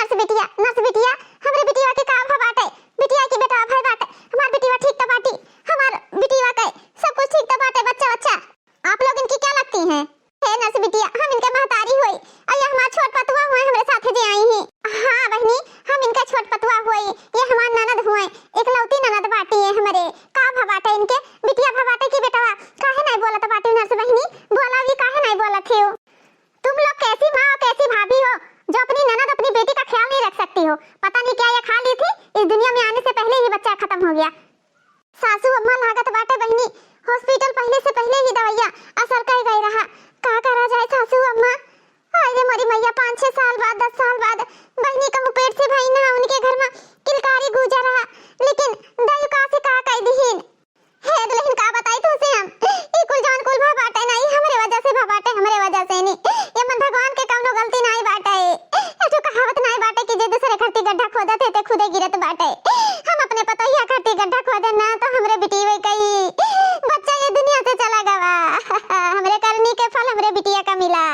Nurse बिटिया हमरे बिटिया के का भा बाटे, बिटिया की बेटा भा बाटे, हमार बिटिया ठीक त बाटी, हमार बिटिया के सब कुछ ठीक त बाटे। बच्चा आप लोग इनकी क्या लगती हैं? हे नर्स बिटिया हम इनके महतारी होई और ये हमार छोट पतवा हुए हमरे साथे जे आई हैं। हां बहनी हम इनका छोट पतवा होई, ये हमार ननद हुए, एकलौती ननद बाटी है हमरे। का भा बाटे इनके बिटिया भा बाटे की बेटा काहे नहीं बोलत बाटी नर्स बहनी, बोला भी काहे नहीं बोलत हो? तुम लोग कैसी माँ और कैसी भाभी हो जो अपनी ननद अपनी बेटी का ख्याल नहीं रख सकती हो? पता नहीं क्या ये खा ली थी, इस दुनिया में आने से पहले ही बच्चा खत्म हो गया। सासू अम्मा लागत बाटे बहनी, हॉस्पिटल पहले से पहले ही दवाइयां असर कर गई रहा। का करा जाए सासू अम्मा? अरे मोरी मैया 5-6 साल बाद 10 साल बाद बहनी का पेट से भाई ना उनके घर में किलकारी गुजर रहा, लेकिन दयु का से का कह दीहिन। हे दुल्हन का बताई तुमसे हम ई कुल जान कुल भा बाटे नहीं हमरे वजह से भा बाटे, हमरे वजह से नहीं। ये मन भगवान के कौनो गलती नहीं बाटे। ये जो कहावत नहीं बाटे कि जे दूसरे खट्टी गड्ढा खोदत है ते खुदे गिरत बाटे। हम अपने पतोहिया खट्टी गड्ढा खोदे ना तो हमरे बिटिया कई बच्चा ये दुनिया से चला गवा। हमरे करनी के फल हमरे बिटिया का मिला।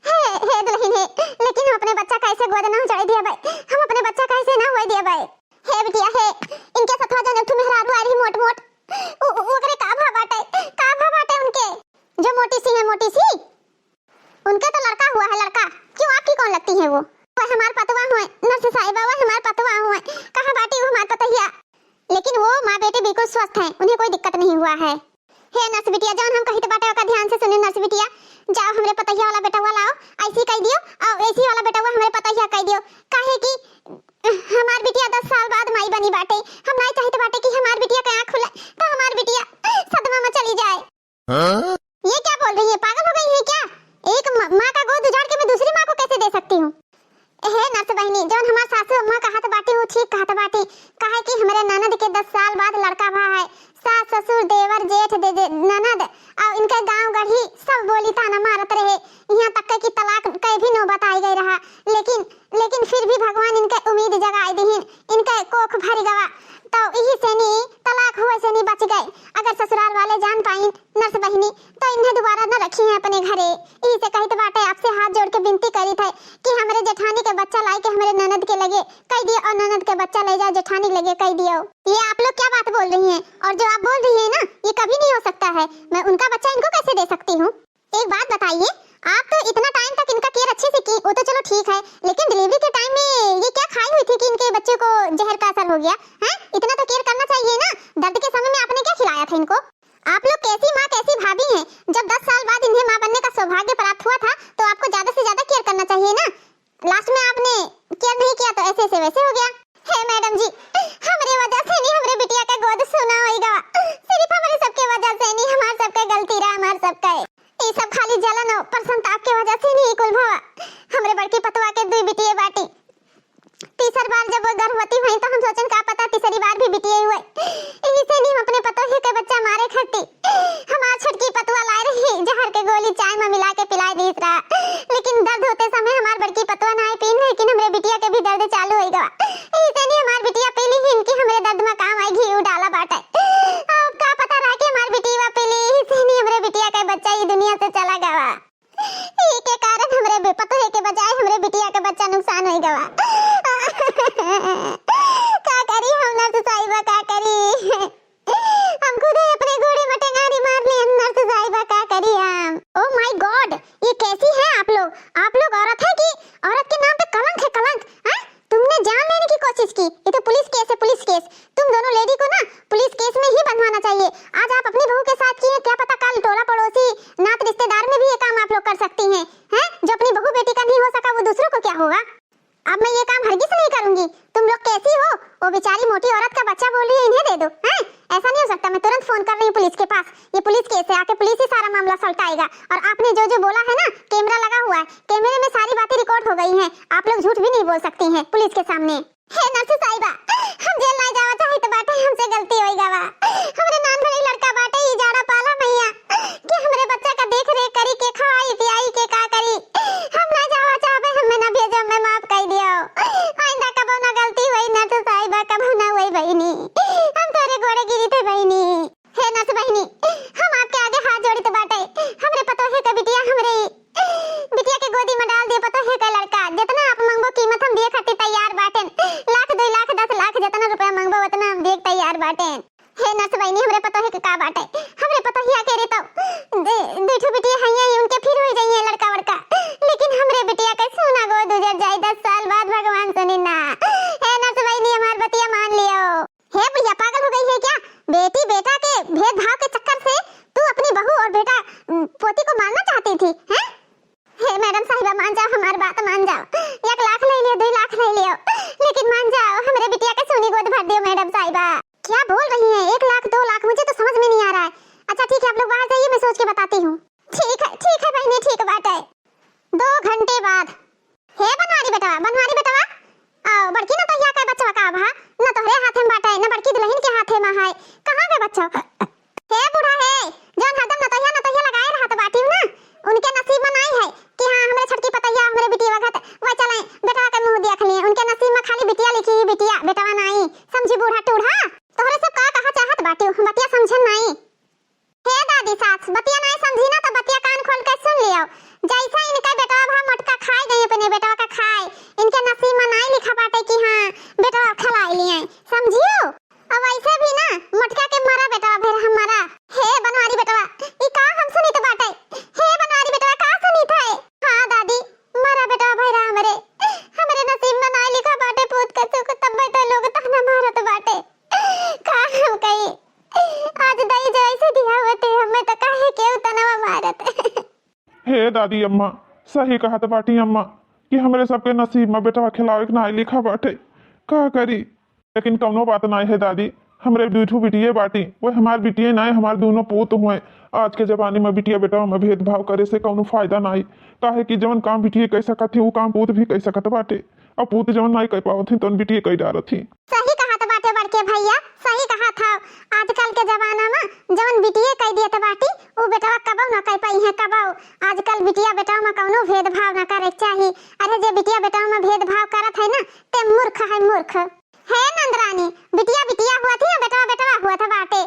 हे दुल्हन है, लेकिन हम अपने बच्चा कैसे गोद ना चढ़ दिया भाई, हम अपने बच्चा कैसे ना हुए दिया भाई। हे बिटिया है इनके सथवा जन तुम मेहरारू आ रही मोट मोट ओकरे का भा बाटे उनके जो मोटी सी है, मोटी सी उनके तो लड़का हुआ है। लड़का क्यों आपकी कौन लगती है? वो हमार पतवा हुए नर्स साहिबा, वो हमार पतवा हुए। कहां बाटी वो हमार पतहिया, लेकिन वो माँ बेटी बिल्कुल स्वस्थ हैं, उन्हें कोई दिक्कत नहीं हुआ है। हे नर्स बिटिया जौन हम कही तो बाटे का ध्यान से सुने नर्स बिटिया, जाओ हमरे पतहिया वाला बेटा वाला लाओ, ऐसी कह दियो और ऐसी वाला बेटा वो हमरे पतहिया कह दियो। काहे कि हमार बिटिया 10 साल बाद माई बनी बाटे, हम नहीं चाहते बाटे कि हमार बिटिया का आंख खुले तो हमार बिटिया सदमा में चली जाए। ये क्या बोल रही है, पागल हो गई है क्या? एक माँ का गोद उजाड़ के मैं दूसरी माँ को कैसे दे सकती हूँ? हे नर्स बहनी जौन हमार सासू अम्मा कहत बाटी वो ठीक कहत बाटी। काहे कि हमरे ननद के 10 साल बाद लड़का भा है। सास ससुर देवर जेठ दे ननद और इनके गांव गढ़ी सब बोली ताना मारत रहे, यहाँ तक कि तलाक कहीं भी नौबत आई गई रहा। लेकिन फिर भी भगवान इनके उम्मीद जगाई दीहिन, इनके कोख भर गवा तो यही से नहीं तलाक हुए से नहीं बच गए। अगर ससुराल वाले जान पाइन नर्स बहनी तो इन्हें दोबारा न रखी है अपने घरे। यही से कहते बाटे आपसे हाथ जोड़ के विनती करी थे कि हमारे जेठानी के बच्चा लाई के हमारे ननद के लगे कह दियो और ननद के बच्चा ले जाओ जेठानी लगे कह दियो। ये आप लोग क्या बात बोल रही हैं? और जो आप बोल रही है ना ये कभी नहीं हो सकता है। मैं उनका बच्चा इनको कैसे दे सकती हूँ? एक बात बताइए, आप तो इतना टाइम तक इनका केयर अच्छे से की, वो तो चलो ठीक है, लेकिन डिलीवरी के टाइम में ये क्या खाई हुई थी कि इनके बच्चे को जहर का असर हो गया है? इतना तो केयर करना चाहिए ना। दर्द के समय में आपने क्या खिलाया था इनको? आप लोग कैसी माँ कैसी भाभी हैं? जब 10 साल बाद इन्हें माँ बनने का सौभाग्य प्राप्त हुआ था तो आपको ज्यादा से ज्यादा केयर करना चाहिए ना। लास्ट में आपने केयर नहीं किया तो ऐसे से वैसे हो गया। हे मैडम जी हमारे वजह से नहीं हमरे बिटिया का गोद सुना होएगा, सिर्फ हमारे सबके वजह से नहीं, हमार सबका गलती रहा, हमार सबका ये सब खाली जलन और प्रसन्नता की वजह से नहीं कुल भवा। हमरे बड़की पतवा के 2 बिटिया बाटी, तीसरी बार जब वो गर्भवती हुई तो हम सोचन का पता तीसरी बार भी बिटिया हुए। यही से नहीं हम अपने पतोहे के बच्चा मारे खट्टी हमार छटकी पतवा ला रही जहर के गोली चाय में मिला के पिला दी रहा, लेकिन दर्द होते समय हमार बड़की पतवा ना पीन, लेकिन हमरे बिटिया के भी दर्द चालू होएगा। यही से नहीं हमार बिटिया पीली ही इनकी हमरे दर्द में काम आई घी डाला बाटे। अब का पता रहा कि हमार बिटिया पीली, यही से नहीं हमरे बिटिया का बच्चा ये दुनिया से चला गया। के कारण हमरे पतोहे के बजाय हमरे बिटिया का बच्चा नुकसान हो गया। का करी हम नर्स साहिबा, का करी हम खुद ही अपने घोड़े में टेंगारी मार ली। नर्स साहिबा का करी हम? ओ माय गॉड ये कैसी हैं आप लोग? आप लोग औरत है कि औरत के नाम पे कलंक है, कलंक है? तुमने जान लेने की कोशिश की, ये तो पुलिस केस है, पुलिस केस। तुम दोनों लेडी को ना पुलिस केस में ही बंधवाना चाहिए। आज आप अपनी बहू के साथ किए, क्या पता कल टोला पड़ोसी नात रिश्तेदार में भी ये काम आप लोग कर सकती हैं। हैं जो अपनी बहू बेटी का नहीं हो सका वो दूसरों को क्या होगा? अब मैं ये काम हरगिज नहीं करूंगी। तुम लोग कैसी हो? वो बेचारी मोटी औरत का बच्चा बोल रही है इन्हें दे दो, हैं? ऐसा नहीं हो सकता। मैं तुरंत फोन कर रही हूँ पुलिस के पास। ये पुलिस केस है, आके पुलिस ही सारा मामला सलटाएगा। और आपने जो जो बोला है ना, कैमरा लगा हुआ है, कैमरे में सारी बातें रिकॉर्ड हो गई हैं। आप लोग झूठ भी नहीं बोल सकती हैं पुलिस के सामने। हे नर्स साहिबा हम जेल ना जावा चाहे तो बाटे हमसे गलती होई गवा। हमरे नान भले लड़का बाटे ई जाड़ा पाला मैया कि हमरे बच्चा का देख रेख करी के खवाई पियाई के का करी। हम ना जावा चाहे हमें ना भेजो, मैं माफ कर दियो। आइंदा कबो ना गलती होई नर्स साहिबा, कबो ना होई बहिनी। हम तोरे घोड़े गिरी थे बहिनी। हे नर्स बहिनी हम आपके आगे हाथ जोड़ी तो बाटे हमरे पतोहे का बिटिया हमरे बिटिया के गोदी में डाल दिए पतोहे का लड़का। जितना आप मांगो कीमत हम दिए खातिर बनवारी बेटवा आओ बड़की न तहिया के बच्चा का भा न तोहरे हाथे में बाटे न बड़की दुल्हन के हाथे में है कहां के बच्चा हे बूढ़ा है जौन हरदम न तहिया लगाए रहत बाटी ना उनके नसीब में नहीं है कि हां हमरे छटकी पतैया हमरे बिटिया वखत वह चले बेटवा के मुंह देख लिए उनके नसीब में खाली बिटिया लिखी ही बिटिया बेटवा नहीं समझी बूढ़ा टूढ़ा तोहरे सब का कहा चाहत बाटी बतिया समझन नहीं हे दादी सास बतिया नहीं समझी ना तो बतिया कान खोल के सुन लियो जैसा इनका बेटवा भा मटका खाए गई अपने बेटवा का खाए इनके नसीब में नहीं लिखा बाटे कि हां बेटवा खिलाई लिए समझियो अब ऐसे भी ना मटका के मारा बेटवा फिर हमारा हे बनवारी बेटवा ई का हम सुनी तो बाटे हे बनवारी बेटवा का सुनी थे हां दादी मारा बेटवा भैरा हमरे नसीब में नहीं लिखा बाटे पूत के सुख तब बेटा लोग ताना मारत बाटे का हम कही आज दई जैसे दिया होते हमें तो काहे के तनवा मारत हे दादी अम्मा सही कहत बाटी अम्मा कि हमरे सबके नसीब में बेटवा खिलावे के नहीं लिखा बाटे का करी लेकिन कौनो बात नहीं है दादी हमरे दूठू बिटिये बाटी वो हमार बिटिये नहीं हमार दोनों पूत हुए आज के जमाने में बिटिया बेटा में भेदभाव करे से कौनो फायदा नहीं काहे कि जवन काम बिटिये कह सकत थी वो काम पूत भी कह सकत बाटे अब पूत जवन नहीं कह पावत थी तो बिटिये कह डारत थी सही कहा तो बाटे बड़के भैया सही कहा था आजकल के जमाना में जवन बिटिये कह दिए तो बाटी वो बेटवा कबो न कह पाई है कबो आजकल बिटिया बेटा में कौनो भेदभाव न करे चाहिए अरे जे बिटिया बेटा में भेदभाव करत है ना ते मूर्ख है मूर्ख है नंदरानी बिटिया बिटिया हुआ थी बेटवा बेटवा हुआ था बाटे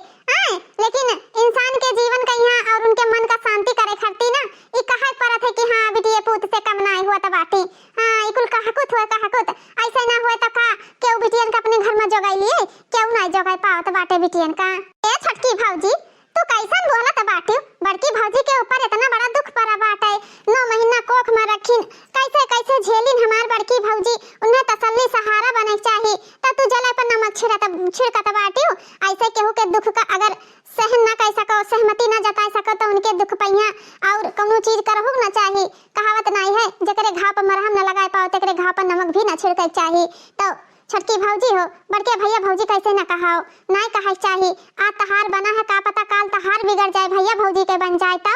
लेकिन इंसान के जीवन का यहाँ और उनके मन का शांति करे खरती ना ये कहा परत है कि हाँ बिटिया पूत से कम ना हुआ था बाटी हाँ इकुल कहकुत हुआ कहकुत ऐसे ना हुआ तो का क्यों बिटियन का अपने घर में जोगाई लिए क्यों ना जोगाई पावत बाटे बिटियन का ए छटकी भाऊजी तू कैसन बोलत बाटी बड़की भाऊजी के ऊपर इतना बड़ा दुख पड़ा बाटे 9 महीना कोख में रखिन कैसे कैसे झेलिन हमार बड़की भाऊजी उन्हें तसल्ली सहारा बने चाहिए तो तू जला पर नमक छिड़कत बाटी ऐसे केहू के दुख का अगर सहन ना कर सको सहमति ना जता सको तो उनके दुख पहिया और कोनो चीज करहु ना चाहिए कहावत नहीं है जकरे घाव पर मरहम न लगाए पाओ तकरे घाव पर नमक भी ना छिड़के चाहिए तो छटकी भाऊजी हो बड़के भैया भाऊजी कैसे ना कहाओ नहीं कहा चाहिए आज तहार बना है का पता काल तहार बिगड़ जाए भैया भाऊजी के बन जाए तो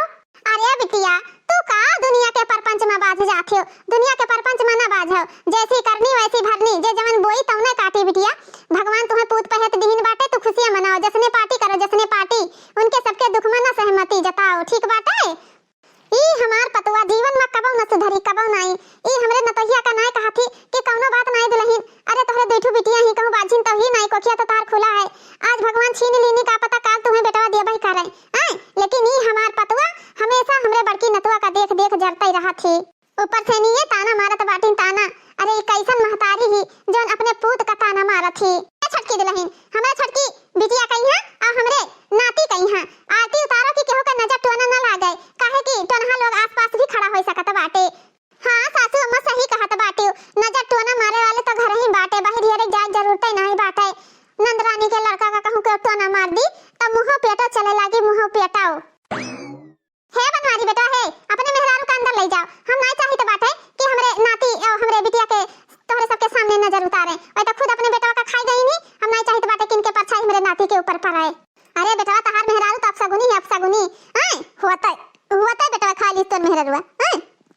अरे बिटिया तू का दुनिया के परपंच में बाज जाथे दुनिया के परपंच में ना बाझो जैसी करनी वैसी भरनी जे जवन बोई तौने काटी बिटिया भगवान तुम्हें पूत पहत दीन बाटे तू खुशियां मनाओ जसने पार्टी करो जसने पार्टी उनके सबके दुख में ना सहमति जताओ ठीक बाटे ई हमार पतवा जीवन में कबो न सुधरी कबो नहीं ई हमरे नतहिया का नहीं कहा थी कि कौनो बात नहीं दुल्हन अरे तोहरे दूठू बिटिया ही कहूं बाजिन तो ही नहीं कोखिया तो तार खुला है आज भगवान छीन लीनी का पता काल तुम्हें बेटवा दिया भाई करे लेकिन ई हमार पतवा हमेशा हमरे बड़की नतवा का देख देख जरता ही रहा थी ऊपर से नहीं ये ताना मारत बाटिन ताना अरे कैसन महतारी ही जोन अपने पूत का ताना मारत थी छटकी दुल्हन हमरा छटकी बिटिया कही है और हमरे नाती कही है आरती उतारो कि केहू का नजर टोना ना लागे काहे कि टोनहा लोग आसपास भी खड़ा हो सकत बाटे हां सासू अम्मा सही कहत बाटे नजर टोना मारे वाले तो घर ही बाटे बाहर ही जाए जरूरत नहीं बाटे नंदरानी के लड़का का कहूं के टोना मार दी तब मुंह पेटो चले लागी मुंह पेटाओ हे बनवारी बेटा है अपने मेहरारू का अंदर ले जाओ हम नहीं चाहिए तो बाटे कि हमरे नाती और हमरे बिटिया के तोहरे सबके सामने नजर उतारे और तो खुद अपने बेटवा का खाई गई नहीं हम नहीं चाहिए तो बाटे कि इनके परछाई हमरे नाती के ऊपर पड़े अरे बेटवा तहार मेहरारू तो अपसगुनी है अपसगुनी हुआता बेटवा खा ली तो मेहरारूआ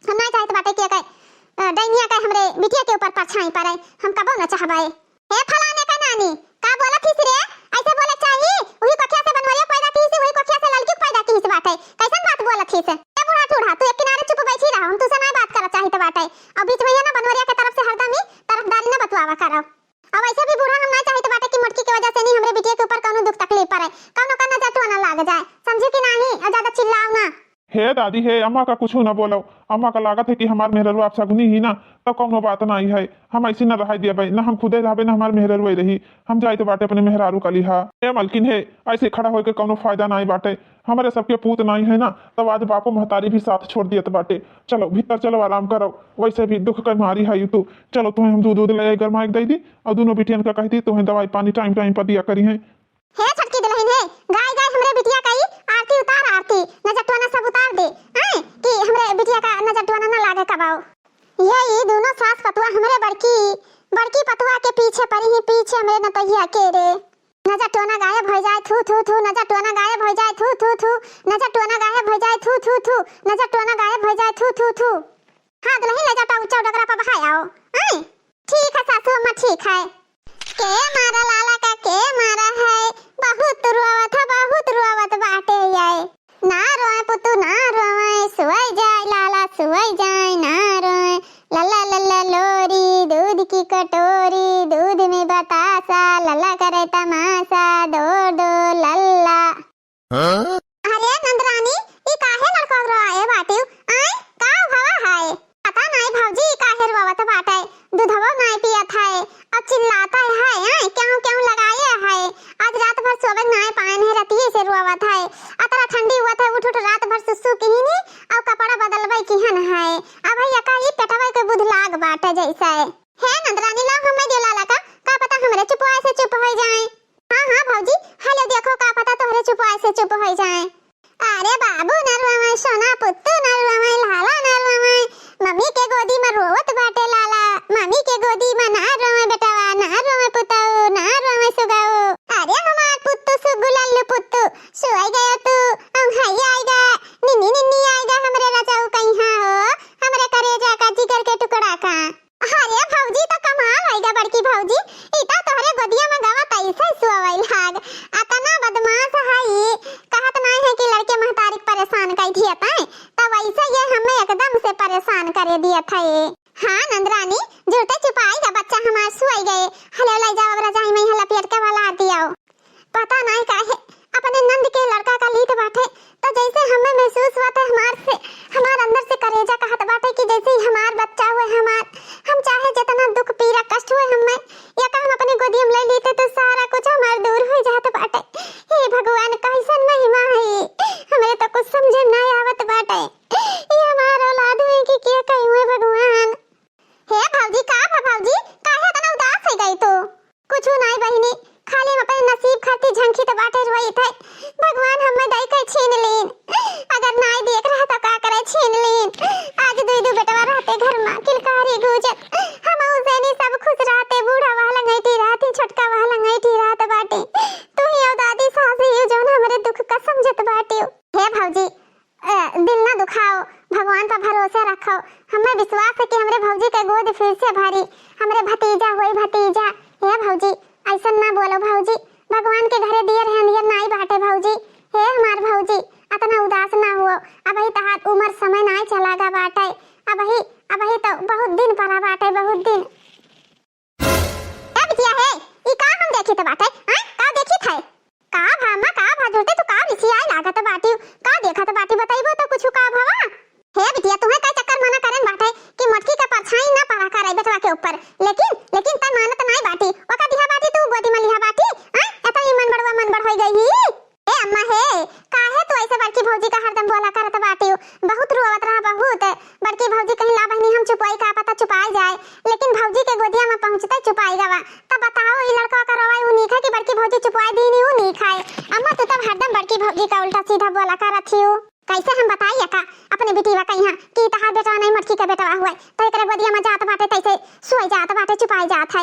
हम नहीं चाहिए तो बाटे कि डैनिया का हमरे बिटिया के ऊपर परछाई पड़े हम कबो न चाहबाए हे फलाने का नानी का बोला थी रे ऐसे बोले चाहिए वही कोठिया से बनवरिया पैदा की से वही कोठिया से लड़की पैदा की से बाटे कैसन बात बोला थी से ए बूढ़ा ठूढ़ा तू एक किनारे चुप बैठी रहा हम तुझसे नहीं बात करत चाहिए तो बाटे अब बीच में ये ना बनवरिया के तरफ से हरदम ही तरफदारी ना बतवावा करो अब ऐसे भी बूढ़ा हम नहीं चाहिए तो बाटे की मटकी की वजह से नहीं हमरे बिटिया के ऊपर कोनो दुख तकलीफ पड़े कोनो का नजर टोना लाग जाए समझी कि नहीं और ज्यादा चिल्लाओ ना हे दादी हे अम्मा का कुछ ना बोलो अम्मा का लागत है कि हमार मेहररू आप सगुनी ही ना तब कौनो बात नहीं है हम ऐसी न रह दिया भाई ना हम खुदे रहे ना हमार मेहररू रही हम जाए तो बाटे अपने मेहरारू का लिहा हे मलकिन है ऐसे खड़ा होकर कौनो फायदा नहीं बाटे हमारे सबके पूत नहीं है ना तब आज बापू महतारी भी साथ छोड़ दिए तो बाटे चलो भीतर चलो आराम करो वैसे भी दुख कर मारी है तू चलो तुम्हें हम दूध ले गर्मा दे दी और दोनों बिटियन का कहती तुम्हें दवाई पानी टाइम टाइम पर दिया करी है छटकी दुल्हन है गाय गाय हमरे बिटिया कई आरती उतार आरती नजर टोना सब उतार दे कि हमरे बिटिया का नजर टोना ना लागे कबाओ ये दोनों सास पतुआ हमरे बड़की पतुआ के पीछे पड़ी ही पीछे हमरे नतहिया के रे नजर टोना गायब हो जाए थू थू थू नजर टोना गायब हो जाए थू थू थू नजर टोना गायब हो जाए थू थू थू नजर टोना गायब हो जाए थू थू थू हां दुल्हन ले जाता ऊंचा डगरा पर बहाय आओ हम ठीक है। के मारा लाला का के मारा है, बहुत रुआवत बाटे ये। ना रोए पुतू ना रोए, सुई जाए लाला सुई जाए ना रोए। लल्ला लल्ला लोरी दूध की कटोरी, दूध में बतासा लल्ला करे तमाशा, दौड़ दो लल्ला। अरे नंदरानी ई काहे लड़का रोए बाटियो? आय का भवा है? पता नहीं भौजी काहे रोवत बाटे, दूधवा नहीं पियत है और चिल्लाता है आय क्यों लगाए है। आज रात भर सोवे नहीं पाए नहीं, रतिये से रोवत है। अतरा ठंडी हुआ था, उठ रात भर सुसु किहिनी और कपड़ा बदलबै किहन है। अब भैया का ई पेटवा के बुध लाग बाटे जैसा है। नंदरानी लाओ हमें दे लाला का पता हमरे चुपवाए से चुप हो जाए। हां भौजी हेलो देखो का पता तोहरे चुपवाए से चुप हो जाए। अरे बाबू नरवा सोना पुत्तू नरवा लाला नरवा, मम्मी के गोदी में रोवत बाटे लाला, मम्मी के गोदी में ना रोवे बेटवा ना रोवे पुतऊ ना रोवे सुगाऊ। अरे हमार पुत्तू सुगु लल्लू पुत्तू सोई गयो तू अंघाई आएगा निन्नी आएगा हमरे रजाऊ कहिया हो, हमरे करेजा का जिगर के टुकड़ा का। अरे भौजी तो कमाल आएगा बड़की भौजी, इता तोहरे गोदिया में गवा तैसे सुवाई लाग। अतना बदमाश है ई, कहत नहीं है कि लड़के महतारी परेशान कर दिया था, तब ऐसे ये हमें एकदम से परेशान कर दिया था ये। हाँ नंदरानी जुड़ते छुपाएगा बच्चा हमार सुई गए। हले ले जाओ रजाई में हला पेट के वाला दिया। पता नहीं काहे अपने नंद के लड़का का लीत बाटे, तो जैसे हमें महसूस हुआ था हमार अंदर से करेजा कहत बाटे कि जैसे ही हमार बच्चा हुए हम चाहे जितना दुख पीड़ा कष्ट हुए हमें या का हम अपने गोदी में ले लेते तो सारा कुछ हमार दूर हो जात बाटे। हे भगवान कैसन महिमा है, हमरे तो कुछ समझे नहीं आवत बाटे। ये हमार औलाद में कि क्या कहिए भगवान। हे भौजी का भौजी काहे इतना उदास हो गई तू? कुछ नहीं बहिनी, खाली हम अपने नसीब खाती झंखी तो बाटे रोई थे। भगवान हमें दई के छीन लीन, अगर नहीं देख रहा तो का करे छीन लीन। आज दू बेटवा रहते घर में किलकारी गुजत, हम उसे नहीं सब खुश रहते, बूढ़ा वाला ngaiटी रहती छोटका वाला ngaiटी रहत बाटे। तू ही और दादी सास ही जो हमरे दुख का समझत बाटे। हे भौजी दिल ना दुखाओ, भगवान पर भरोसा रखो। हमें विश्वास है कि हमरे भौजी के गोद फिर से भरी, हमरे भतीजा होई भतीजा। हे भौजी ऐसा ना बोलो भौजी, भगवान के घरे दियर है नियर नहीं बाटे भौजी। हे हमार भौजी इतना उदास ना हुओ, अबही तहार उम्र समय नहीं चलागा बाटे, अबही तो बहुत दिन पड़ा बाटे बहुत दिन। ए बिटिया हे ई का हम देखी तो बाटे हां का देखी थे का भामा का भाजोते तो का रिसियाई लागत बाटी का देखत बाटी बताइबो तो कुछ का भवा। हे बिटिया तुम्हें का चक्कर मना करन बाटे कि मटकी का परछाई ना पड़ा करे बेटवा के ऊपर, लेकिन त मानत नहीं बाटी ओका दिहा बाटी तू गोदी में लिहा बाटी। हां एता ही मन बड़ होई गई। ए अम्मा हे काहे तू ऐसे बड़की भौजी का हरदम बोला करत बाटी? बहुत रोवत रहा बहुत, बड़की भौजी कहीं ला बहनी हम चुपाई का पता चुपाई जाए, लेकिन भौजी के गोदिया में पहुंचते चुपाई गवा। तब बताओ ई लड़का का रोवाई उ नीखा कि बड़की भौजी चुपाई दी नी उ नीखा है। अम्मा तू तब हरदम बड़की भौजी का उल्टा सीधा बोला करत हियो। कैसे हम बताइए का अपने बेटीवा कहिया कि तहार बेटा नहीं मटकी का बेटा हुआ तो एकरे गोदिया में जात बाटे तैसे सोई जात बाटे चुपाई जात है।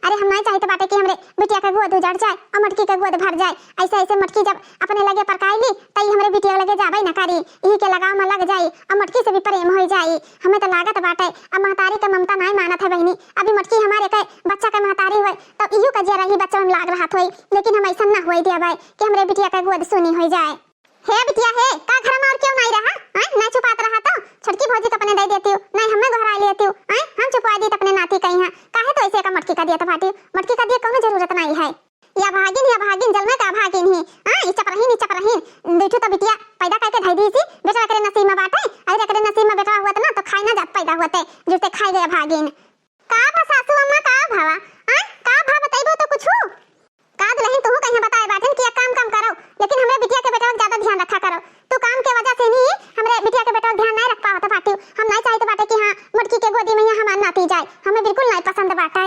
अरे हम नहीं चाहते बाटे कि हमरे बिटिया का गोद उजड़ जाए और मटकी का गोद भर जाए। ऐसे मटकी जब अपने लगे परकाईली तई हमरे बिटिया लगे जाबे ना करी, यही के लगाव में लग जाई और मटकी से भी प्रेम हो जाई। हमें तो लागत बाटे अब महतारी का ममता नहीं मानत है बहनी। अभी मटकी हमारे के बच्चा का महतारी हुए तो इहो का जे रही बच्चा में लाग रहा होई, लेकिन हम ऐसा ना होई दिया कि हमरे बिटिया का गोद सुनी हो जाए। हे बिटिया हे का घर में और क्यों नहीं रहा? ना छुपात रहा तो छोटकी भौजी को अपने दे देती हूं, नहीं हमें घरा लेती हूं। हम छुपा दी अपने नाती कहीं है काहे तो ऐसे का मटकी का दिया तो फाटी मटकी का दिए कोनो जरूरत नहीं है। या भागिन जल में का भागिन ही ई चप रहीन देखो तो बिटिया पैदा करके धई दी सी बेटा करे नसीब में बाटे। अरे करे नसीब में बेटा हुआ ना तो खाई ना जात पैदा होते जुटे खाई गए भागिन। का भा सासू अम्मा का भावा का भा बताइबो तो कुछ का दुल्हन तू कहीं बताए बाटन कि काम करो, लेकिन हमरे बिटिया के बेटा ज्यादा ध्यान रखा करो। तू काम के वजह से नहीं हमरे बिटिया के बेटा ध्यान नहीं रख पावत बाटी। हम नहीं चाहते बाटे कि हां मटकी के गोदी में हमार नाती जाए, हमें बिल्कुल नहीं पसंद बाटे।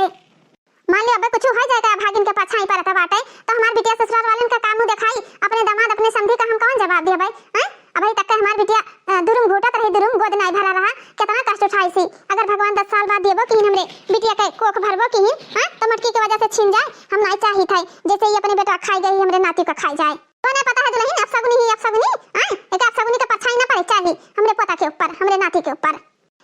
मान लो अब कुछ हो जाएगा भागिन के पाछाई परत बाटे तो हमार बिटिया ससुराल वालन का काम दिखाई अपने दामाद अपने समधी का हम कौन जवाब दिया भाई। अभी तक हमार बिटिया दुरुम घोटत रही दुरुम गोद नहीं भरा रहा, कितना कष्ट उठाई सी। अगर भगवान 10 साल बाद देबो कि हमरे बिटिया के कोख भरबो कि तो मटकी के वजह से छीन जाए हम नहीं चाही थे जैसे ही अपने बेटा खाई गई हमरे नाती का खाई जाए। तो नहीं पता है दुल्हन अपसगुनी एक अपसगुनी का परछाई ना पड़े चाहिए हमरे पोता के ऊपर हमरे नाती के ऊपर।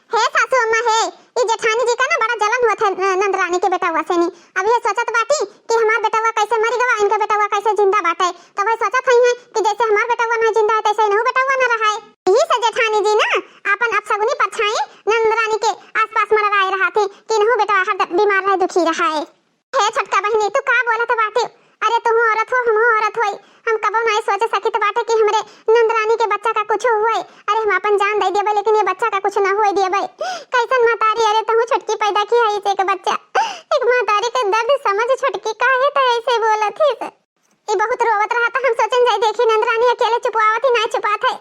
हे सासू अम्मा हे ई जेठानी जी का ना बड़ा जलन हुआ था नंदरानी के बेटा हुआ से नहीं। अब ये सोचत बाटी कि हमार बेटा हुआ कैसे मर गवा, इनका बेटा हुआ कैसे जिंदा बाटे। तो वही सोचत हई है कि जैसे हमार बेटा हुआ ना जिंदा है तैसे इनहु बेटा हुआ ना रहा है। यही से जेठानी जी ना अपन अपशगुनी परछाई नंदरानी के आसपास मड़राए रहा थे कि इनहु बेटा हर बीमार रहे, दुखी रहा है। हे छोटका बहनी तू का बोलत बाटे? अरे तुम औरत हो, हम औरत होई, हम कबो नहीं सोच सकित बाटे कि हमरे नंदरानी के बच्चा का कुछ हुए। अरे हम अपन जान दे देबे लेकिन ये बच्चा का कुछ ना होए देबे। कैसन महतारी, अरे तुम छोटकी पैदा की है इसे के बच्चा। एक महतारी के दर्द समझ छोटकी काहे त ऐसे बोलत है। ई बहुत रोवत रहा था, हम सोचन जाई देखी नंदरानी अकेले चुपवावत ही ना चुपात है।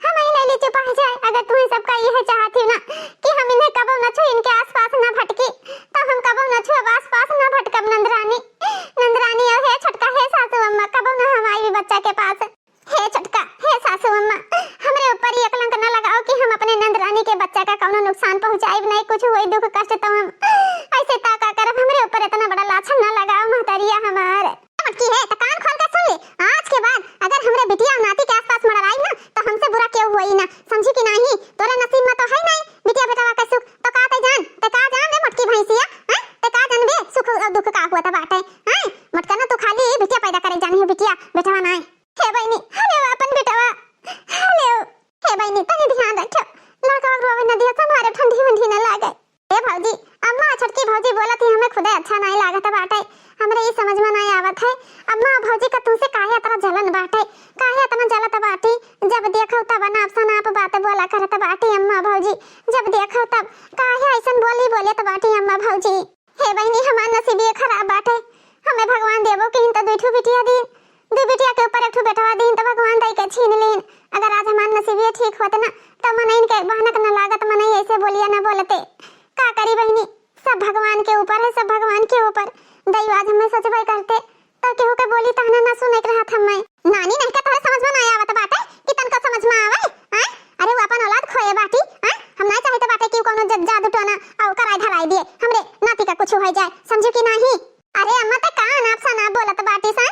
हम ही ले चुपा जाए। अगर तुम्हें सबका ये चाहती ना कि हम इन्हें कबो न छू, इनके आसपास ना भटकी, तो हम कबो न छू, आसपास ना भटकब। नंदरानी नंदरानी और हे छोटका हे सासू अम्मा कबो ना हम आई बच्चा के पास। हे छोटका हे सासू अम्मा हमरे ऊपर ये कलंक न लगाओ कि हम अपने नंदरानी के बच्चा का कोनो नुकसान पहुंचाएब नहीं, कुछ हुई दुख कष्ट तो हम ऐसे ताका करब। हमरे ऊपर इतना बड़ा लाछन न लगाओ महतरिया हमार। मटकी है तो कान खोल कर सुन ले। आज के बाद अगर हमरे बिटिया नाती के आसपास मड़राई ना तो हमसे बुरा क्यों हुई ना, समझी कि नहीं? तोरे नसीब में तो है नहीं बिटिया बेटा का सुख, तो का जान रे मटकी भैंसिया, हैं ते का जानबे सुख और दुख का हुआ था बाटे, हैं मटका ना तू खाली बिटिया पैदा करे जानी है, बिटिया बेटा ना। हे बहनी हेलो अपन बेटावा हेलो। हे बहनी तनी ध्यान रखो लड़का रोवे न दिया तुम्हारे ठंडी वंडी न लागे। ए भौजी अम्मा छोटकी भौजी बोलत ही हमें खुदे अच्छा नहीं लागत बाटे, हमरे ये समझ में नहीं आवत है। अम्मा भौजी का तुमसे काहे इतना जलन बाटे, काहे इतना जलत बाटी? जब देखो तब नाप सनाप बात बोला करत बाटी अम्मा भौजी, जब देखो तब काहे ऐसन बोली बोलत बाटी अम्मा भौजी। हे बहनी हमार नसीब ये खराब बाटे, हमें भगवान देबो कि तो दुठू बिटिया दी, दू बिटिया के ऊपर एक ठू बेटवा दी तो भगवान दई के छीन लेन। अगर आज हमार नसीब ये ठीक होत ना तो मन इनके बहनक न लागत, मन ऐसे बोलिया ना बोलते। का करी बहनी, सब भगवान के ऊपर है, सब भगवान के ऊपर। दई आज हमें सोचबे करते तो केहू के बोली ताना ना सुने के रहत हमें। नानी नहीं के तोरे समझ में नहीं आवत बाटे कि तनको समझ में आवे, हैं? अरे वो अपन औलाद खोए बाटी, हैं? हम नहीं चाहते बाटे कि कोनो जादू टोना औ कराई धराई दिए हमरे नाती का कुछ हो जाए, समझो कि नहीं? अरे अम्मा त कान आप सा ना बोलत बाटी सा,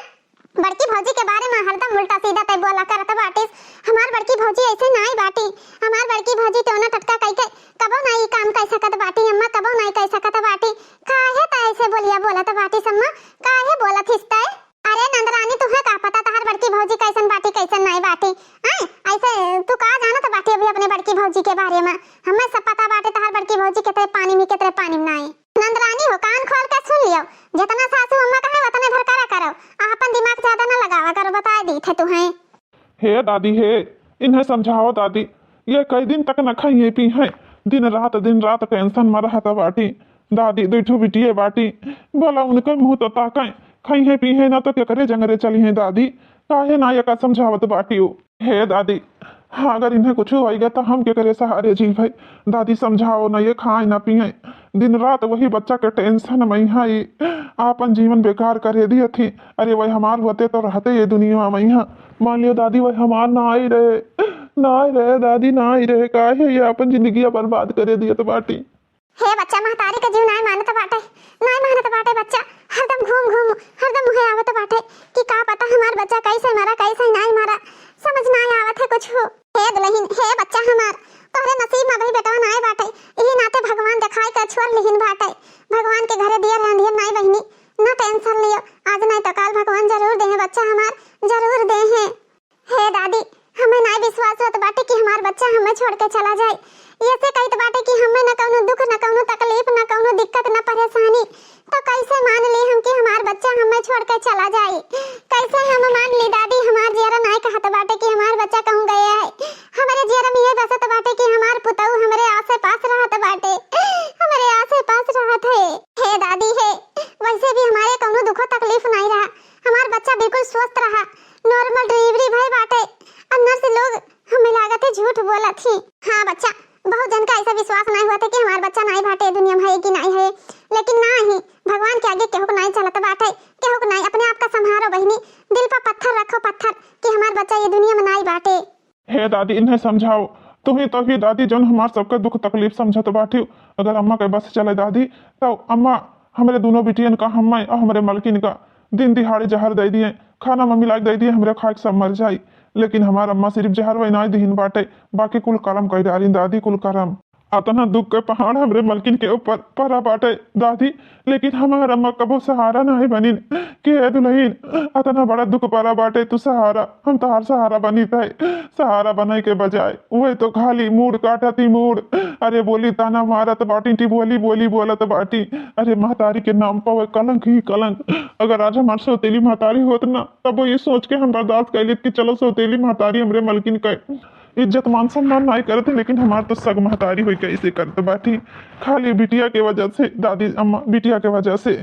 बड़की भौजी के बारे में हरदम उल्टा सीधा तय बोला करत बाटी। हमार बड़की भौजी ऐसे नहीं बाटी, हमार बड़की भौजी टोना टटका कई के कबो नहीं काम कर सकत बाटी अम्मा, कबो नहीं कर सकत बाटी। काहे त ऐसे बोलिया बोलत बाटी सम्मा, काहे बोलत हिस्ते? अरे नंदरानी तुम्हें का पता तहार बड़की भौजी कैसन बाटी कैसन नहीं बाटी, हैं? ऐसे तू का जानत बाटी अभी अपने बड़की भौजी के बारे में? हमें सब पता बाटे तहार बड़की भौजी के पानी में के पानी में नहीं। नंदरानी हो कान खोल कर सुन लियो, जितना सासू अम्मा कहे उतने धर करा करो, अपन दिमाग ज्यादा ना लगावा करो, बता दी थे तुम्हें। हे दादी हे इन्हें समझाओ दादी, ये कई दिन तक न खाइए पी है, दिन रात टेंशन में रहत बाटी। दादी दुठू बिटिए बाटी, बोला उनके मुंह तो ताकें, खाई है पी है ना तो क्या करे जंगरे चली है दादी, काहे ना ये का समझावत बाटी हो। हे दादी हाँ अगर इन्हें कुछ होएगा तो हम क्या करे सहारे जी भाई। दादी समझाओ ना, ये खाए ना पिए, दिन रात वही बच्चा के टेंशन में ही आपन जीवन बेकार करे दिए थी। अरे वही हमार होते तो रहते ये दुनिया में यहाँ, मान लियो दादी वही हमार ना आई रहे दादी ना आई रहे, काहे ये अपन जिंदगी बर्बाद करे दिए तो बाटी। हे बच्चा महतारी का जीव नहीं मानत बाटे बच्चा, हरदम घूम हरदम मुहे आवत बाटे कि का पता हमार बच्चा कैसे मारा कैसे नहीं मारा, समझ नहीं आवत है कुछ हो। हे दुल्हन हे बच्चा हमार तोहरे नसीब में भाई बेटवा नहीं बाटे, यही नाते भगवान दिखाई कर छोड़ लिहिन बाटे। भगवान के घरे दिया रहन नहीं बहनी, ना टेंशन लियो, आज नहीं तो कल भगवान जरूर दे बच्चा हमार, जरूर दे हैं। हे दादी हमें नहीं विश्वास होत बाटे कि हमार बच्चा हमें छोड़ के चला जाए, ये से कहत बाटे कि हमें न कौनो दुख न कौनो तकलीफ न कौनो दिक्कत न परेशानी, तो कैसे मान ली हम कि हमार बच्चा हमें छोड़ के चला जाए? कैसे हम मान ली दादी? हमार जियरा नहीं कहत बाटे कि हमार बच्चा कहूं गया है, हमारे जियरा में ये बसत बाटे कि हमार पुतऊ हमारे आसे पास रहत बाटे, हमारे आसे पास रहत है। हे दादी हे वैसे भी हमारे कौनो दुखो तकलीफ नहीं रहा, हमार बच्चा बिल्कुल स्वस्थ रहा, नॉर्मल डिलीवरी भई बाटे। अंदर से लोग हमें लागत है झूठ बोला थी। हाँ बच्चा बहुत जन का ऐसा विश्वास नहीं हुआ था कि हमारा बच्चा नहीं बाटे दुनिया में है कि नहीं है, लेकिन ना ही भगवान के आगे केहू को नहीं चलत बाटे, केहू को नहीं। अपने आप का संभालो बहनी, दिल पर पत्थर रखो पत्थर कि हमारा बच्चा ये दुनिया में नहीं बाटे। हे दादी इन्हें समझाओ, तुम्ही तो ही दादी जन हमार सबका दुख तकलीफ समझत बाटी। अगर अम्मा के बस चले दादी तो अम्मा हमारे दोनों बिटियन का हम्मा और हमारे मलकिन का दिन दिहाड़ी जहर दे दिए, खाना मम्मी लाइक दे दिए, हमारे खाए सब मर जाए, लेकिन हमारा अम्मा सिर्फ जहर वही ना दीन बाटे, बाकी कुल करम कह डाली दादी कुल करम। अतना दुख के पहाड़ हमरे मलकिन के ऊपर परा बाटे दादी, लेकिन हमारा अम्मा कबो सहारा नहीं बनी के है दुल्हन। अतना बड़ा दुख परा बाटे, तू सहारा, हम तहार सहारा बनी थे। सहारा बनाए के बजाय वही तो खाली मूड काटती मूड। अरे बोली ताना मारत बाटी टी बोली बोली बोलत बाटी। अरे महतारी के नाम पर वो कलंक ही कलंक। अगर आज हमारे सौतेली महतारी होत ना, तब वो ये सोच के हम बर्दाश्त कैलित कि चलो सौतेली महतारी हमरे मलकिन के इज्जत मान सम्मान नहीं करते, लेकिन हमार तो सग महतारी हुई कैसे करते बाटी, खाली बिटिया के वजह से, दादी अम्मा बिटिया के वजह से।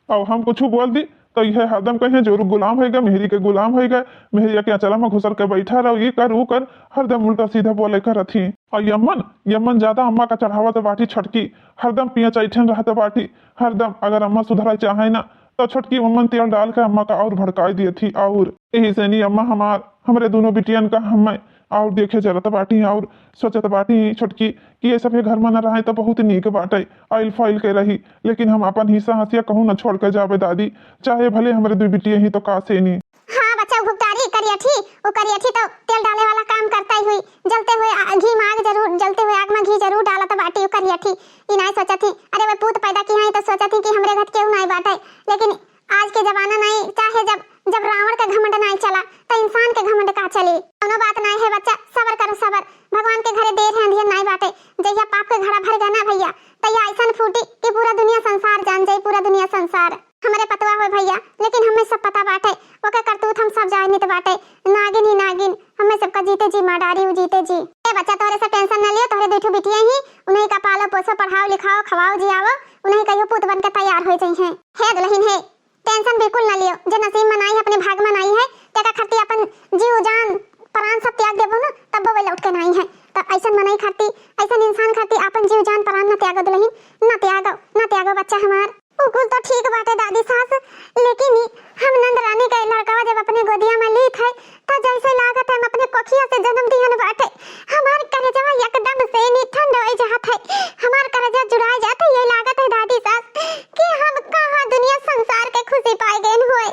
और हम कुछ बोल दी तो यह हरदम कहे जोर गुलाम हो गए, मेहरी के गुलाम हो गए, मेहरिया के अचला में घुसल के बैठा रहो, ये कर वो कर, हरदम उल्टा सीधा बोले कर थी। और यमन यमन ज्यादा अम्मा का चढ़ावा तो बाटी छटकी, हरदम पिया चैठन रहते बाटी, हरदम। अगर अम्मा सुधरा चाहे ना तो छटकी अम्मन तेल डाल के अम्मा का और भड़काई दी थी। और यही से नहीं अम्मा हमरे दोनों बिटियन का हमें और देखे जरत बाटी और सोचत बाटी छुटकी कि ये सब घर में न रहे तो बहुत नीक बाटे, आइल फाइल के रही। लेकिन हम अपन हिस्सा हंसिया कहूँ न छोड़ के जावे दादी, चाहे भले हमारे दो बिटिया ही तो कासे नहीं। हाँ बच्चा भुगतारी करियठी, वो करियठी तो तेल डाले वाला काम करता ही हुई, जलते हुए घी में आग जरूर, जलते हुए आग में घी जरूर डाला तो बाटी वो करियठी। ई नहीं सोचा थी, अरे वो पूत पैदा की है तो सोचा थी कि हमरे घर क्यों नहीं बाटे। लेकिन आज के जमाना नहीं, चाहे जब रावण का घमंड नहीं चला तो इंसान के घमंड का चली। कोनो बात नहीं है बच्चा, सबर करो सबर, भगवान के घरे देर है अंधियर नहीं बाटे। जैया पाप के घड़ा भर गया ना भैया, तैया ऐसा फूटी कि पूरा दुनिया संसार जान जाई, पूरा दुनिया संसार। हमारे पतवा हो भैया, लेकिन हमें सब पता बाटे, ओके करतूत हम सब जाने तो बाटे, नागिन ही नागिन, हमें सबका जीते जी मार डारी हो जीते जी। ए बच्चा तोरे से टेंशन न लियो, तोरे बेटू बिटिया ही, उन्हें का पालो पोसो, पढ़ाओ लिखाओ, खवाओ जियाओ, उन्हें कहियो पुत बन के तैयार हो जाई हैं। हे दुल्हन हे, टेंशन बिल्कुल न लियो, जो नसीब में नहीं है अपने भाग में नहीं है, तेका खर्ती अपन जीव जान प्राण सब त्याग देबो ना, तब वो लौट के नहीं है। तो ऐसा मनाई खाती, ऐसा इंसान खाती अपन जीव जान प्राण न त्यागो दुल्हन, न त्यागो बच्चा हमार। उकुल तो ठीक बाटे दादी सास, लेकिन हम नंद रानी का लड़का जब अपने गोदिया में ली थे तो जैसे लागत हम अपने कोखिया से जन्म दिहन बाटे। हमार कलेजा एकदम से नी ठंड हो जात है, हमार कलेजा जुड़ा जात है। ये लागत है दादी सास कि हम कहां दुनिया संसार के खुशी पाए गए हुए।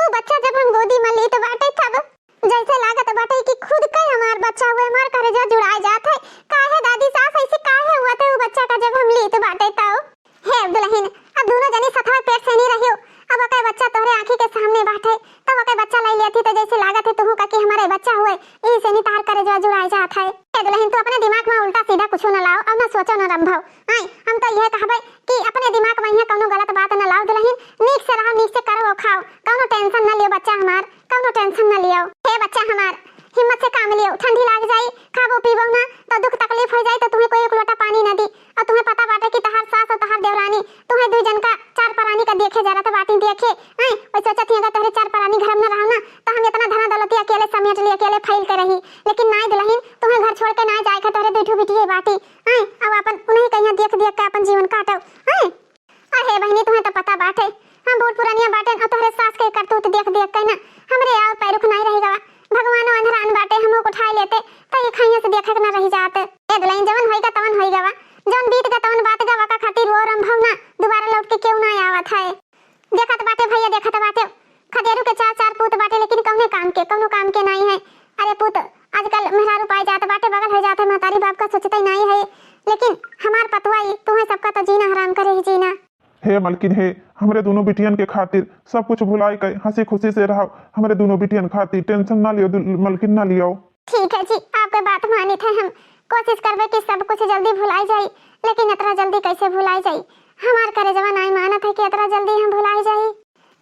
वो बच्चा जब हम गोदी में ली तो बाटे, तब जैसे लागत बाटे कि खुद का हमार बच्चा हुए, हमार कलेजा जुड़ा जात है। काहे दादी सास ऐसे काहे हुआ था वो बच्चा का जब हम ली तो बाटे। तो हे दुल्हन, अब दोनों जनी सथवा पेट से नहीं रहियो, अब ओके बच्चा तोहरे आंखी के सामने बैठे, तब ओके बच्चा ले लेती तो जैसे लागत है तू का कि हमारे बच्चा हुए, ई से नहीं तार करे जो जुड़ाई जात है। ए दुल्हन तू अपने दिमाग में उल्टा सीधा कुछ न लाओ, अब न सोचो न रंभो। आई हम तो यह कहबे कि अपने दिमाग में यहां कोनो गलत बात न लाओ दुल्हन, नीक से रहो, नीक से करो खाओ, कोनो टेंशन न लियो बच्चा हमार, कोनो टेंशन न लियो। हे बच्चा हमार हिम्मत से काम लियो, ठंडी लाग जाई, खाबो पीबो ना तो दुख तकलीफ हो जाए तो तुम्हें कोई एक लोटा पानी न दी। और तुम्हें पता बाटे कि तहार सास और तहार देवरानी तुम्हें दो जन का चार परानी का देखे जरा तो बाटी देखे। आई वो सोचा थी अगर तोहरे चार परानी घर में रहो ना तो हम इतना धना दौलती अकेले समेट ली, अकेले फैल के रही। लेकिन नहीं दुल्हन, तुम्हें घर छोड़ के ना जाए के तोहरे दूठू बिटिए बाटी। आई अब अपन उन्हें कहीं देख देख के अपन जीवन काटो। आई अरे बहनी तुम्हें तो पता बाटे हम बहुत पुरानिया बाटे, और तोहरे सास के करतूत देख देख के ना हमरे और पैरुख नहीं रहेगा। भगवानो अंधरान बाटे, हमो को उठाए लेते तो ये खैया से देखे ना रह जाते। ए दुल्हन जवन होइगा तवन होइगा, जवन बीत गा तवन बात गा, का खातिर वो रंभव ना दोबारा लौट के क्यों ना आवत है। देखत बाटे भैया, देखत बाटे खदेरू के चार चार पूत बाटे, लेकिन कौनो काम के नहीं है। अरे पूत आजकल मेहरारू पाए जाते बाटे, बगल हो जाते, महतारी बाप का सोचते ही नहीं है। लेकिन हमार पतवाई तुम्हें सबका तो जीना हराम करे ही जीना। हे मलकिन हे, हमरे दोनों बिटियन के खातिर सब कुछ भुलाई के हंसी खुशी से रहो, हमरे दोनों बिटियन खातिर टेंशन ना लियो मलकिन, ना लियो। ठीक है जी, आपके बात मानी थे, हम कोशिश करबे कि सब कुछ जल्दी भुलाई जाई, लेकिन इतना जल्दी कैसे भुलाई जाई। हमार करे जवा नहीं मानत है कि इतना जल्दी हम भुलाई जाई।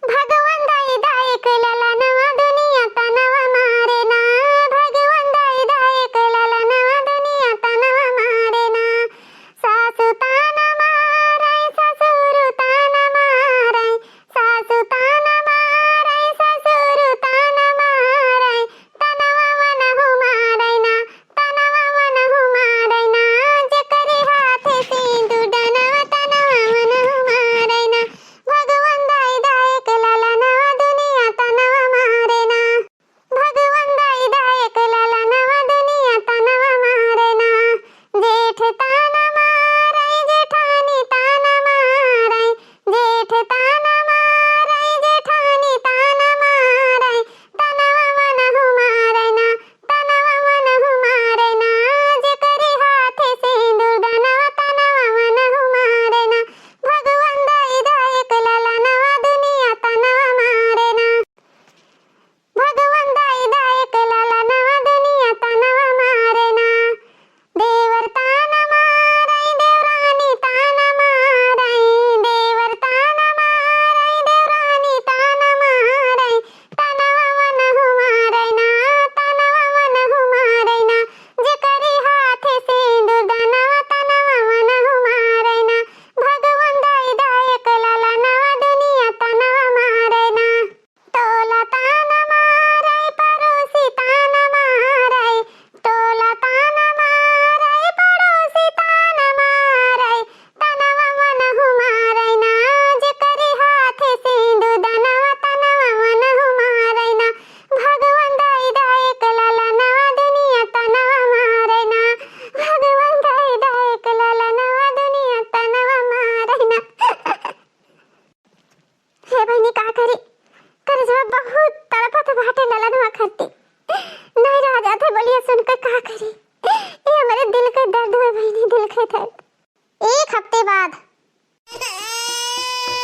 भगवान दाई दाई कलला नवा दुनिया तनवा मारे ना, भगवान दाई दाई कलला नवा दुनिया तनवा मारे ना। सासु ताना मारे ससुर ताना मारे, सासु ताना मारे ससुर ताना मारे, तनवा मन हु मारे ना, तनवा मन हु मारे ना, जकरे हाथ सिंदूर डनवा तनवा मन हु मारे ना। भगवान दाई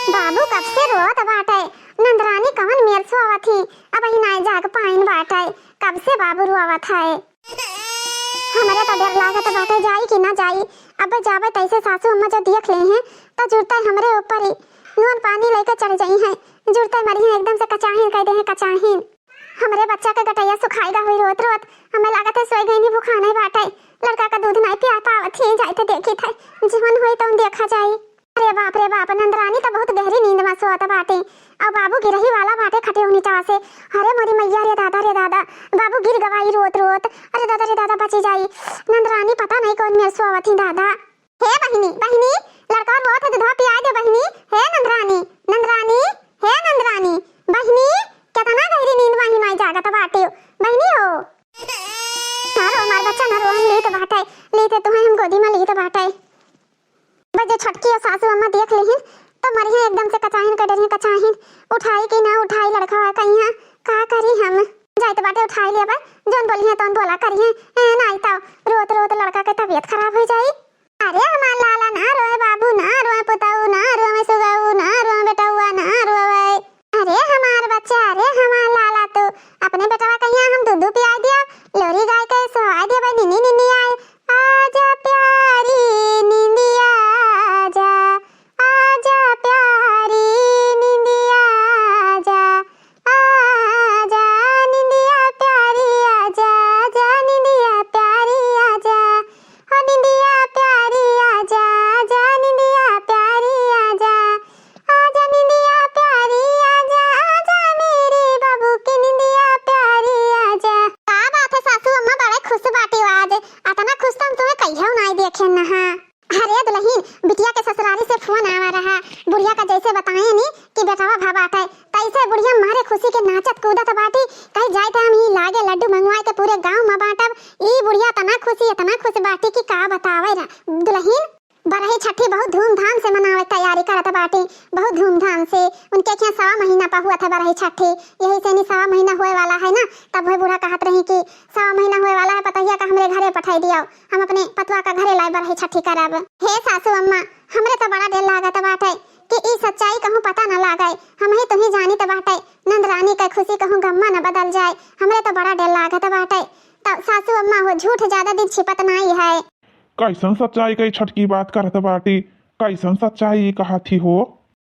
बाबू कब से रोत बाटे, नंदरानी कवन मेर सोवत थी, अब ही ना जाग पाइन बाटे, कब से बाबू रोवत है। हमारे तो डर लागत बाटे जाई कि ना जाई, अब जावे तैसे सासू अम्मा जो देख ले हैं तो जुड़ते हमरे ऊपर ही नून पानी लेके चढ़ जाई हैं, जुड़ते मरी हैं एकदम से कचाहीन कह दे हैं कचाहीन। हमरे बच्चा के गटैया सुखाएगा हुई रोत रोत, हमें लागत है सोई गई नहीं भूखा नहीं बाटे, लड़का का दूध नहीं पिया पावत थी, जाए तो देखी थे जीवन हुई तो देखा जाई। अरे बाप नंदरानी तो बहुत गहरी नींद में सोत बाटे, और बाबू गिरही वाला बाटे खटे नीचा से। अरे मोरी मैया रे दादा बाबू गिर गवाई रोत रोत, अरे दादा बची जाई। नंदरानी पता नहीं कौन मेरे सोवत थी दादा। हे बहिनी लड़का रोत है दूध पिया दे बहिनी। हे नंदरानी हे नंदरानी बहिनी कितना गहरी नींद में ही जागत बाटे बहिनी हो। ना रो हमार बच्चा ना रो, हम लीत बाटे लीते तुम्हें हम गोदी में लीत बाटे। बजे छटकी और सासू अम्मा देख लेहिन तो मरी है एकदम से कचाहीन कर डरी कचाहीन, उठाई कि ना उठाई लड़का कहीं का करी हम जाए तो बाटे उठाई लेबा, जोन बोली है तोन बोला करी है नहीं तो रोत रोत लड़का के तबीयत खराब हो जाई। अरे हमार लाला ना रोए, बाबू ना रोए, पुताऊ ना रोए, सुगाऊ ना रोए, बेटाउआ ना रोए। अरे हमार बच्चा, अरे हमार लाला तो अपने बेटावा कहीं हम दूध पिया दिया, लोरी गाय के सोहा दिया निनी निनी आए। आजा प्यारी निंदिया आजा, आजा प्यारी निंदिया आजा, आजा निंदिया प्यारी आजा, आजा निंदिया प्यारी आजा, हो निंदिया प्यारी आजा, आजा निंदिया प्यारी आजा, आजा निंदिया प्यारी आजा, आजा मेरे बाबू की निंदिया प्यारी आजा। का बात है सासू अम्मा बड़े खुश बाटी आज, अतना खुश तो हम तुम्हें कहियो नहीं देखे ना। अरे दुल्हन बिटिया के ससुराली से फोन आवा रहा, बुढ़िया का जैसे बताए नी कि बेटावा भा बाटे तैसे बुढ़िया मारे खुशी के नाचत कूदत बाटी, कहीं जाए तो हम ही लागे लड्डू मंगवाए के पूरे गांव में बांटब। ई बुढ़िया तना खुश बाटी कि का बतावे रा। दुल्हन बरही छठी बहुत धूमधाम से मनावे तैयारी करत बाटी, बहुत धूमधाम से। उनके क्या 1.25 महीना पा हुआ था बरही छठी, यही से नहीं 1.25 महीना होए वाला है ना, तब वही बूढ़ा कहत रही कि 1.25 महीना होए वाला है, पतैया का हमरे घरे पठाई दियो, हम अपने पतवा का घरे लाई बरही छठी करब। हे सासू अम्मा हमरे तो बड़ा डर लागत बाटे कि ई सच्चाई कहूं पता न लागे, हम ही तुम्ही जानी तो बाटे नंदरानी के खुशी कहूं गम्मा न बदल जाए, हमरे तो बड़ा डर लागत बाटे। तब सासू अम्मा हो झूठ ज्यादा दिन छिपत नहीं है। कैसन सच्चाई कई छटकी बात करत बाटी, कैसन सच्चाई कहा थी हो।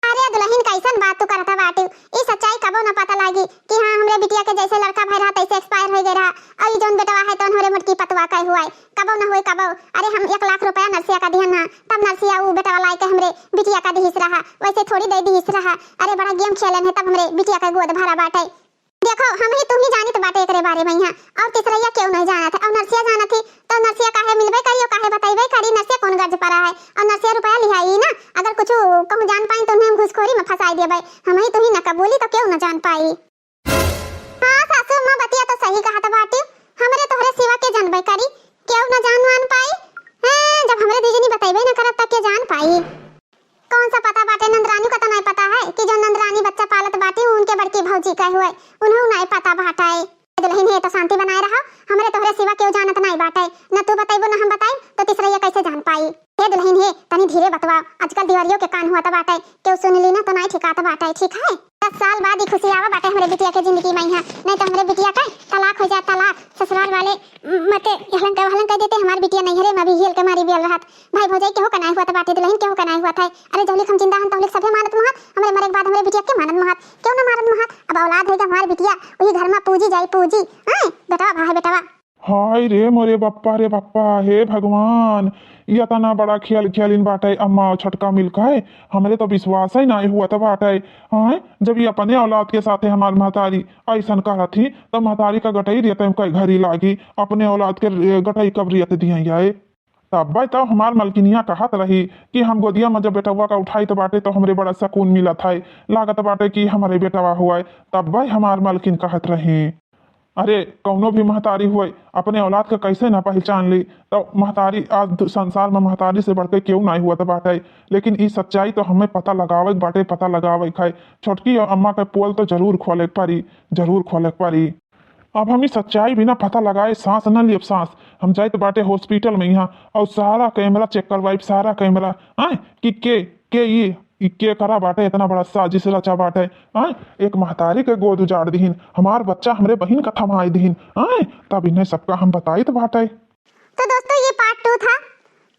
अरे दुल्हन कैसन बात तू करता बाटी, ई सच्चाई कबो न पता लागी कि हां हमरे बिटिया के जैसे लड़का भई रहा तैसे एक्सपायर हो गए रहा, और जोन बेटवा है तोन हमरे मुटकी पतवा कई हुआ कबो न होए कबो। अरे हम 1 लाख रुपया नरसिया का दिहन ना, तब नरसिया ऊ बेटवा लाई के हमरे बिटिया का दिहिस रहा, वैसे थोड़ी दे दिहिस रहा। अरे बड़ा गेम खेलन है तब हमरे बिटिया का गोद भरा बाटे। देखो हम ही तुम ही जानी तो बाटे एकरे बारे में यहाँ, और तीसरैया क्यों नहीं जाना था, और नरसिया जाना थी तो नरसिया काहे मिलबे करियो, काहे बताइबे करी, नरसिया कौन गर्ज पड़ा है, और नरसिया रुपया लिहाई ना, अगर कुछ कहूं जान पाई तो हम घुसखोरी में फंसाई देबे, हम ही तुम ही न कबूली तो क्यों न जान पाई। हां सासू अम्मा बतिया तो सही कहा था बाटी, हमरे तोहरे सिवा के जानबे करी, क्यों न जान पाई हैं, जब हमरे दीजनी बताइबे न करत तब के जान पाई। कौन सा पता बाटे नंदरानी को तो नहीं पता है कि जो नंदरानी बच्चा पालत बाटी उनके बड़की भौजी का हुए, उन्हें नहीं पता बाटे। दुल्हन है तो शांति बनाए रहा, हमरे तोहरे सिवा क्यों जानत नहीं बाटे, न तू बताइबो न हम बताई तो तीसरैया कैसे जान पाई। हे दुल्हन है तनी धीरे बतवाओ, आजकल दिवारियों के कान हुआ बाटे, क्यों सुन ली ना तो नहीं ठिकात बाटे, ठीक है। 10 साल बाद ही खुशी आवा बाटे हमरे बिटिया के जिंदगी में यहाँ, नहीं तो हमरे बिटिया का तलाक हो जाए, तलाक ससुराल वाले मते हलन कह देते, हमारी बिटिया नैहरे में भी हिल के मारी बियल रहत, भाई भौजाई केहू कनाई हुआ था बाटे, दुल्हन केहू कनाई हुआ था। अरे जौलिक हम जिंदा हन तौलिक सभे मानत महत, हमरे मरे के बाद हमरे बिटिया के मानत महत, क्यों ना मानत महत। अब औलाद होगा हमारी बिटिया वही घर में पूजी जाई पूजी, हां बेटा भाई बेटावा। हाय रे मोरे बप्पा रे बप्पा, हे भगवान ये तना बड़ा खेलिन बाटे अम्मा और छटका मिलका है, हमरे तो विश्वास ही नहीं हुआ था बाटे। हाँ जब ये अपने औलाद के साथ हमार महतारी ऐसा कहा थी तब महतारी का गटई रहते कई घरी लागी, अपने औलाद के गटई कब रियत दिया जाए। तब भाई तब हमार मलकिनिया कहत रही कि हम गोदिया में जब बेटवा का उठाई तो बाटे तो हमरे बड़ा सुकून मिला था, लागत बाटे कि हमारे बेटवा हुआ। तब भाई हमार मलकिन कहत रही अरे कौनो भी महतारी हुए अपने औलाद का कैसे ना पहचान ली, तो महतारी आज संसार में महतारी से बढ़के क्यों नहीं हुआ था बाटे। लेकिन इस सच्चाई तो हमें पता लगावे बाटे, पता लगावे खाए छोटकी और अम्मा के पोल तो जरूर खोले पारी, जरूर खोले पारी। अब हम इस सच्चाई बिना पता लगाए सांस न लिए सांस हम जाए तो बाटे हॉस्पिटल में यहाँ और सारा कैमरा चेक करवाई, सारा कैमरा आए कि के ये इक्के करा बाटे इतना बड़ा साजिश रचा बाटे। आय एक महतारी के गोद उजाड़ दीहिन, हमार बच्चा हमरे बहिन का थमाई दीहिन। आय तब इन्हें सबका हम बताई तो बाटे। तो दोस्तों ये पार्ट 2 था,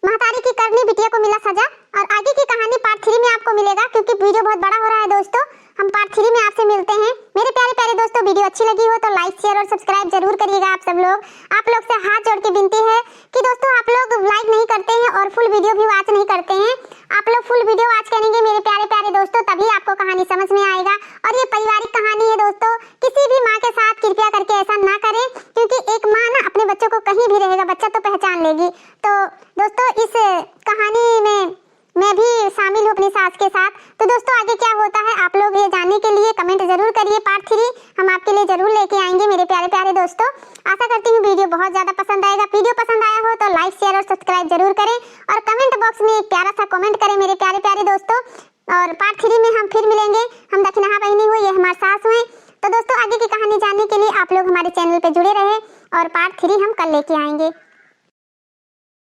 महतारी की करनी बिटिया को मिला सजा, और आगे की कहानी पार्ट 3 में आपको मिलेगा, क्योंकि वीडियो बहुत बड़ा हो रहा है दोस्तों। हम पार्ट 3 में आपसे मिलते हैं। मेरे प्यारे प्यारे दोस्तों, वीडियो अच्छी लगी हो तो लाइक शेयर और सब्सक्राइब जरूर करिएगा आप सब लोग। आप लोग से हाथ जोड़ के विनती है कि दोस्तों आप लोग लाइक नहीं करते हैं और फुल वीडियो भी वॉच नहीं करते हैं। आप लोग फुल वीडियो वॉच करेंगे मेरे प्यारे प्यारे दोस्तों, तभी आपको कहानी समझ में आएगा। और ये पारिवारिक कहानी है दोस्तों, किसी भी माँ के साथ कृपया करके ऐसा ना करें, क्योंकि एक माँ ना अपने बच्चों को कहीं भी रहेगा बच्चा तो पहचान लेगी। तो दोस्तों इस कहानी में मैं भी शामिल हूँ अपनी सास के साथ। तो दोस्तों आगे क्या होता है आप लोग ये जानने के लिए कमेंट जरूर करिए। पार्ट 3 हम आपके लिए जरूर लेके आएंगे मेरे प्यारे प्यारे दोस्तों। आशा करती हूँ वीडियो बहुत ज्यादा पसंद आएगा। वीडियो पसंद आया हो तो लाइक शेयर और सब्सक्राइब जरूर करें, और कमेंट बॉक्स में एक प्यारा सा कमेंट करें मेरे प्यारे प्यारे दोस्तों। और पार्ट 3 में हम फिर मिलेंगे। हम दक्षिणा बहनी हुई, ये हमारे सास हुए। तो दोस्तों आगे की कहानी जानने के लिए आप लोग हमारे चैनल पे जुड़े रहे, और पार्ट 3 हम कल लेके आएंगे।